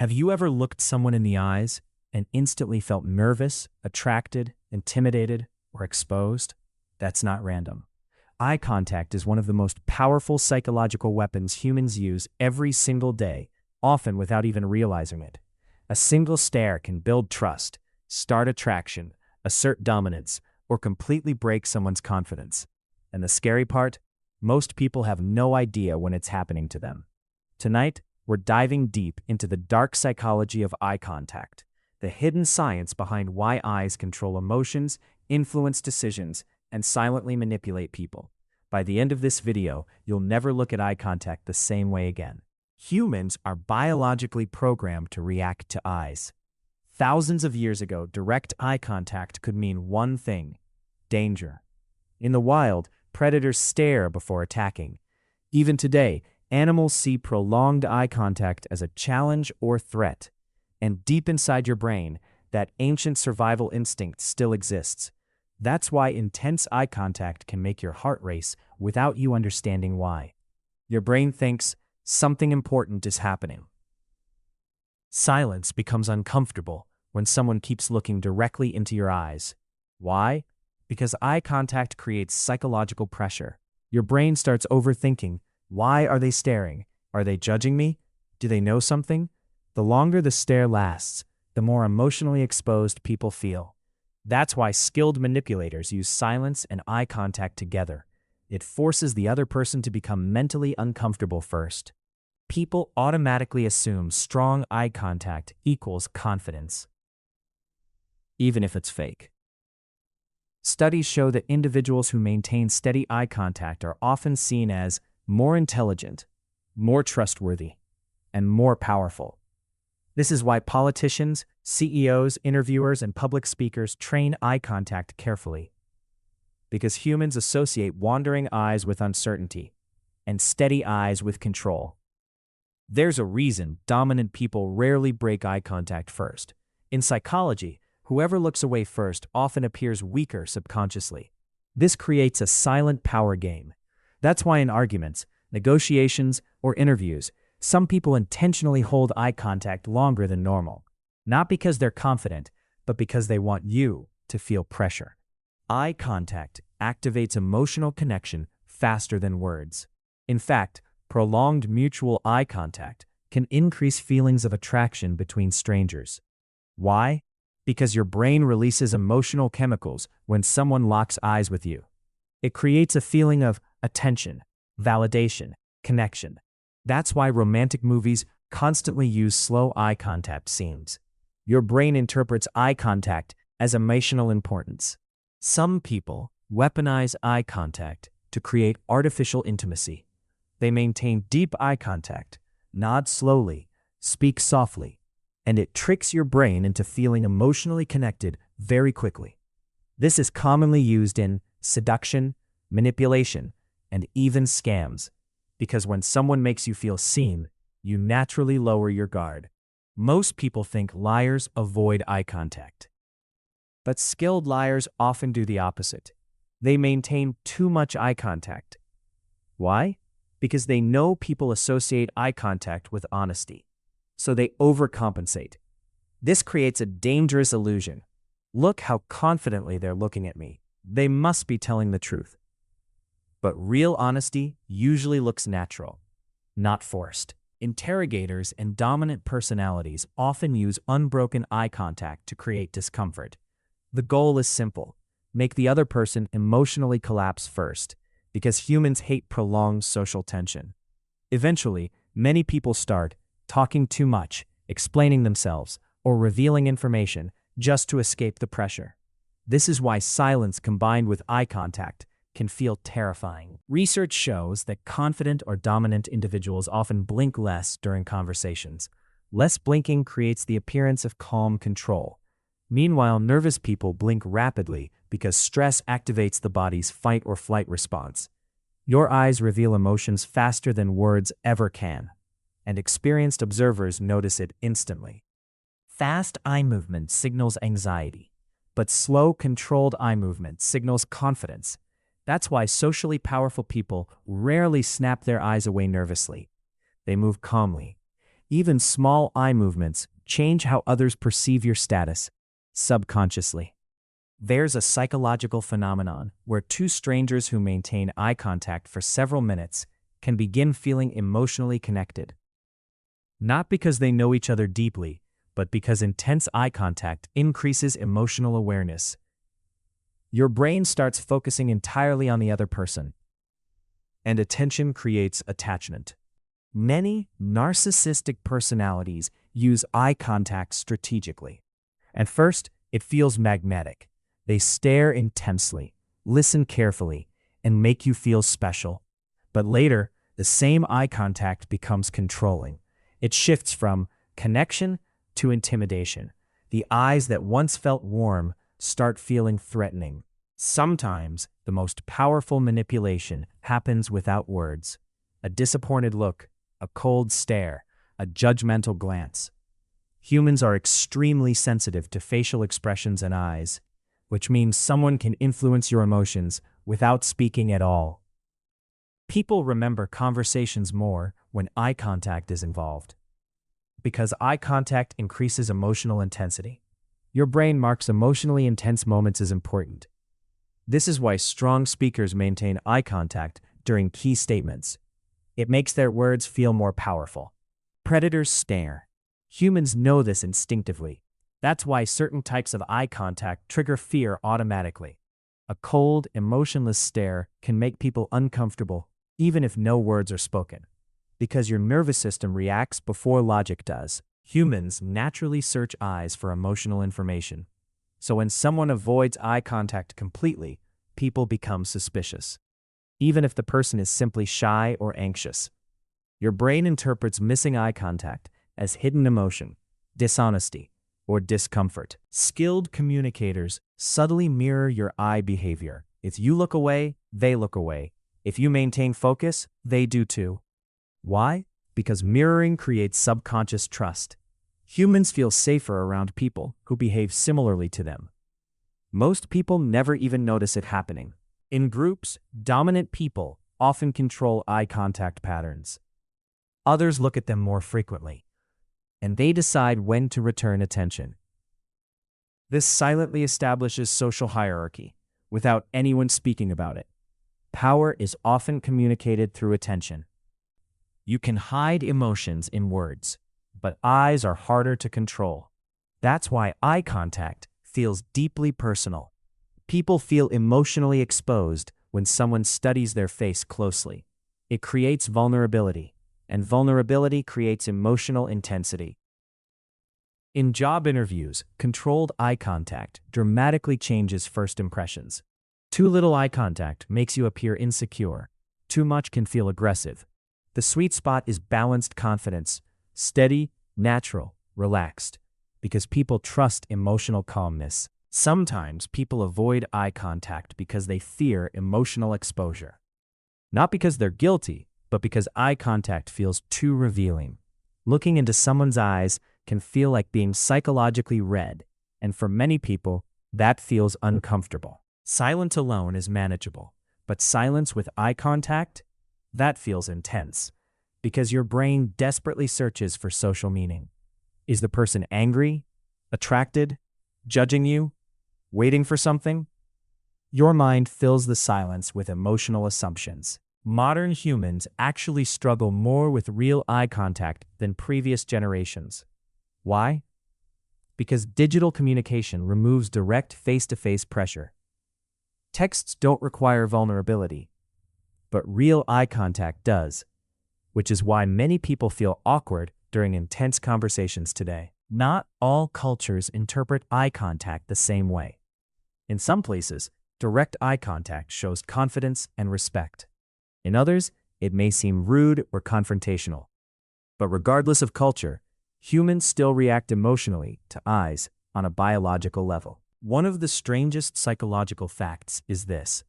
Have you ever looked someone in the eyes and instantly felt nervous, attracted, intimidated, or exposed? That's not random. Eye contact is one of the most powerful psychological weapons humans use every single day, often without even realizing it. A single stare can build trust, start attraction, assert dominance, or completely break someone's confidence. And the scary part? Most people have no idea when it's happening to them. Tonight, we're diving deep into the dark psychology of eye contact, the hidden science behind why eyes control emotions, influence decisions, and silently manipulate people. By the end of this video, you'll never look at eye contact the same way again. Humans are biologically programmed to react to eyes. Thousands of years ago, direct eye contact could mean one thing: danger. In the wild, predators stare before attacking. Even today, animals see prolonged eye contact as a challenge or threat. And deep inside your brain, that ancient survival instinct still exists. That's why intense eye contact can make your heart race without you understanding why. Your brain thinks something important is happening. Silence becomes uncomfortable when someone keeps looking directly into your eyes. Why? Because eye contact creates psychological pressure. Your brain starts overthinking. Why are they staring? Are they judging me? Do they know something? The longer the stare lasts, the more emotionally exposed people feel. That's why skilled manipulators use silence and eye contact together. It forces the other person to become mentally uncomfortable first. People automatically assume strong eye contact equals confidence, even if it's fake. Studies show that individuals who maintain steady eye contact are often seen as more intelligent, more trustworthy, and more powerful. This is why politicians, CEOs, interviewers, and public speakers train eye contact carefully. Because humans associate wandering eyes with uncertainty, and steady eyes with control. There's a reason dominant people rarely break eye contact first. In psychology, whoever looks away first often appears weaker subconsciously. This creates a silent power game. That's why in arguments, negotiations, or interviews, some people intentionally hold eye contact longer than normal. Not because they're confident, but because they want you to feel pressure. Eye contact activates emotional connection faster than words. In fact, prolonged mutual eye contact can increase feelings of attraction between strangers. Why? Because your brain releases emotional chemicals when someone locks eyes with you. It creates a feeling of attention, validation, connection. That's why romantic movies constantly use slow eye contact scenes. Your brain interprets eye contact as emotional importance. Some people weaponize eye contact to create artificial intimacy. They maintain deep eye contact, nod slowly, speak softly, and it tricks your brain into feeling emotionally connected very quickly. This is commonly used in seduction, manipulation, and even scams. Because when someone makes you feel seen, you naturally lower your guard. Most people think liars avoid eye contact. But skilled liars often do the opposite. They maintain too much eye contact. Why? Because they know people associate eye contact with honesty. So they overcompensate. This creates a dangerous illusion. Look how confidently they're looking at me. They must be telling the truth. But real honesty usually looks natural, not forced. Interrogators and dominant personalities often use unbroken eye contact to create discomfort. The goal is simple: make the other person emotionally collapse first, because humans hate prolonged social tension. Eventually, many people start talking too much, explaining themselves, or revealing information just to escape the pressure. This is why silence combined with eye contact can feel terrifying. Research shows that confident or dominant individuals often blink less during conversations. Less blinking creates the appearance of calm control. Meanwhile, nervous people blink rapidly because stress activates the body's fight or flight response. Your eyes reveal emotions faster than words ever can, and experienced observers notice it instantly. Fast eye movement signals anxiety, but slow, controlled eye movement signals confidence. That's why socially powerful people rarely snap their eyes away nervously. They move calmly, Even small eye movements change how others perceive your status, subconsciously. There's a psychological phenomenon where two strangers who maintain eye contact for several minutes can begin feeling emotionally connected. Not because they know each other deeply, but because intense eye contact increases emotional awareness. Your brain starts focusing entirely on the other person, and attention creates attachment. Many narcissistic personalities use eye contact strategically. At first, it feels magnetic. They stare intensely, listen carefully, and make you feel special. But later, the same eye contact becomes controlling. It shifts from connection to intimidation. The eyes that once felt warm start feeling threatening. Sometimes, the most powerful manipulation happens without words. A disappointed look, a cold stare, a judgmental glance. Humans are extremely sensitive to facial expressions and eyes, which means someone can influence your emotions without speaking at all. People remember conversations more when eye contact is involved. Because eye contact increases emotional intensity. Your brain marks emotionally intense moments as important. This is why strong speakers maintain eye contact during key statements. It makes their words feel more powerful. Predators stare. Humans know this instinctively. That's why certain types of eye contact trigger fear automatically. A cold, emotionless stare can make people uncomfortable, even if no words are spoken. Because your nervous system reacts before logic does. Humans naturally search eyes for emotional information. So when someone avoids eye contact completely, people become suspicious. Even if the person is simply shy or anxious. Your brain interprets missing eye contact as hidden emotion, dishonesty, or discomfort. Skilled communicators subtly mirror your eye behavior. If you look away, they look away. If you maintain focus, they do too. Why? Because mirroring creates subconscious trust. Humans feel safer around people who behave similarly to them. Most people never even notice it happening. In groups, dominant people often control eye contact patterns. Others look at them more frequently, and they decide when to return attention. This silently establishes social hierarchy, without anyone speaking about it. Power is often communicated through attention. You can hide emotions in words, but eyes are harder to control. That's why eye contact feels deeply personal. People feel emotionally exposed when someone studies their face closely. It creates vulnerability, and vulnerability creates emotional intensity. In job interviews, controlled eye contact dramatically changes first impressions. Too little eye contact makes you appear insecure. Too much can feel aggressive. The sweet spot is balanced confidence, steady, natural, relaxed, because people trust emotional calmness. Sometimes people avoid eye contact because they fear emotional exposure. Not because they're guilty, but because eye contact feels too revealing. Looking into someone's eyes can feel like being psychologically read, and for many people, that feels uncomfortable. Silence alone is manageable, but silence with eye contact? That feels intense, because your brain desperately searches for social meaning. Is the person angry, attracted, judging you, waiting for something? Your mind fills the silence with emotional assumptions. Modern humans actually struggle more with real eye contact than previous generations. Why? Because digital communication removes direct face-to-face pressure. Texts don't require vulnerability, but real eye contact does, which is why many people feel awkward during intense conversations today. Not all cultures interpret eye contact the same way. In some places, direct eye contact shows confidence and respect. In others, it may seem rude or confrontational. But regardless of culture, humans still react emotionally to eyes on a biological level. One of the strangest psychological facts is this.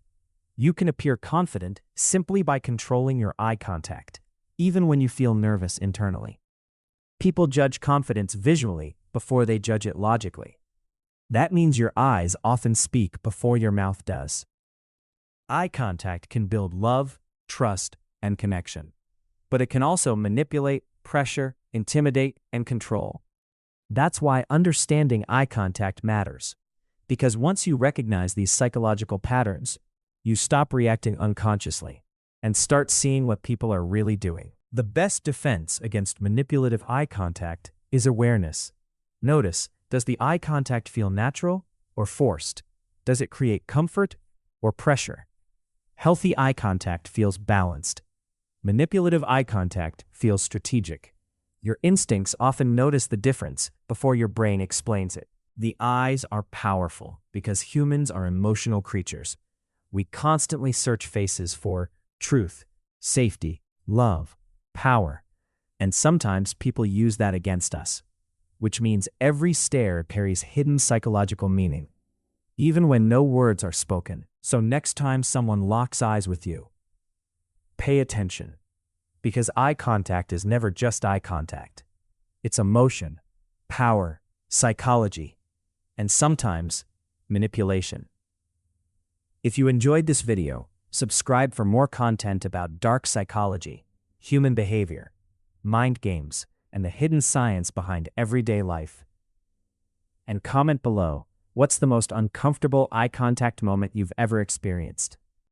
You can appear confident simply by controlling your eye contact, even when you feel nervous internally. People judge confidence visually before they judge it logically. That means your eyes often speak before your mouth does. Eye contact can build love, trust, and connection. But it can also manipulate pressure, intimidate, and control. That's why understanding eye contact matters. Because once you recognize these psychological patterns, you stop reacting unconsciously and start seeing what people are really doing. The best defense against manipulative eye contact is awareness. Notice, does the eye contact feel natural or forced? Does it create comfort or pressure? Healthy eye contact feels balanced. Manipulative eye contact feels strategic. Your instincts often notice the difference before your brain explains it. The eyes are powerful because humans are emotional creatures. We constantly search faces for truth, safety, love, power, and sometimes people use that against us, which means every stare carries hidden psychological meaning, even when no words are spoken. So next time someone locks eyes with you, pay attention, because eye contact is never just eye contact. It's emotion, power, psychology, and sometimes manipulation. If you enjoyed this video, subscribe for more content about dark psychology, human behavior, mind games, and the hidden science behind everyday life. And comment below, what's the most uncomfortable eye contact moment you've ever experienced?